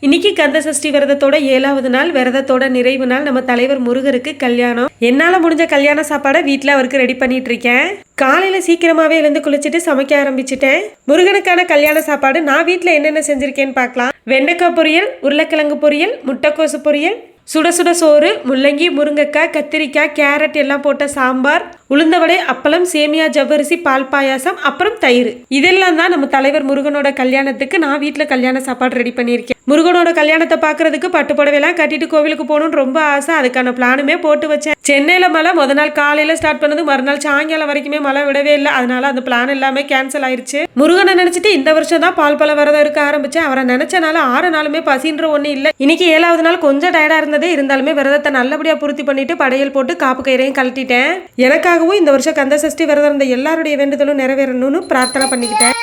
இன்னைக்கு கந்த சஷ்டி விரதத்தோட 7வது நாள், விரதத்தோட நிறைவு நாள். நம்ம தலைவர் முருகருக்கு கல்யாணம். என்னால முடிஞ்ச கல்யாண சாப்பாடை வீட்டுல அவருக்கு ரெடி பண்ணிட்டு இருக்கேன். காலையில சீக்கிரமாவே எழுந்து குளிச்சுட்டு சமைக்க ஆரம்பிச்சுட்டேன். முருகனுக்கான கல்யாண சாப்பாடு நான் வீட்டுல என்னென்ன செஞ்சிருக்கேன்னு பார்க்கலாம். வெண்டைக்காய் பொரியல், உருளைக்கிழங்கு பொரியல், முட்டைக்கோசு பொரியல், சுட சுட சோறு, முள்ளங்கி, முருங்கைக்காய், கத்திரிக்காய், கேரட் எல்லாம் போட்ட சாம்பார், உளுந்தவடை, அப்பளம், சேமியா, ஜவ்வரிசி, பால் பாயாசம், அப்புறம் தயிர். இதெல்லாம் தான் நம்ம தலைவர் முருகனோட கல்யாணத்துக்கு நான் வீட்டில் கல்யாண சாப்பாடு ரெடி பண்ணியிருக்கேன். முருகனோட கல்யாணத்தை பார்க்கறதுக்கு பட்டு புடவைலாம் கட்டிட்டு கோவிலுக்கு போகணும்னு ரொம்ப ஆசை. அதுக்கான பிளானுமே போட்டு வச்சேன். சென்னையில் மழை நாள் காலையில் ஸ்டார்ட் பண்ணது, மறுநாள் சாயங்காலம் வரைக்குமே மழை விடவே இல்லை. அதனால அந்த பிளான் எல்லாமே கேன்சல் ஆயிடுச்சு. முருகனை நினைச்சிட்டு இந்த வருஷம் தான் பால் பழ விரதம் இருக்க ஆரம்பிச்சேன். அவரை நினைச்சனால 6 நாளுமே பசின்ற ஒண்ணு இல்லை. இன்னைக்கு 7வது நாள் கொஞ்சம் டயர்டா இருந்ததே, இருந்தாலுமே விரதத்தை நல்லபடியா பூர்த்தி பண்ணிட்டு படையல் போட்டு காப்பு கயிறையும் கழட்டிட்டேன். எனக்காகவும் இந்த வருஷம் கந்த சஷ்டி விரதம் இருந்த எல்லாருடைய வேண்டுதலும் நிறைவேறணும்னு பிரார்த்தனை பண்ணிக்கிட்டேன்.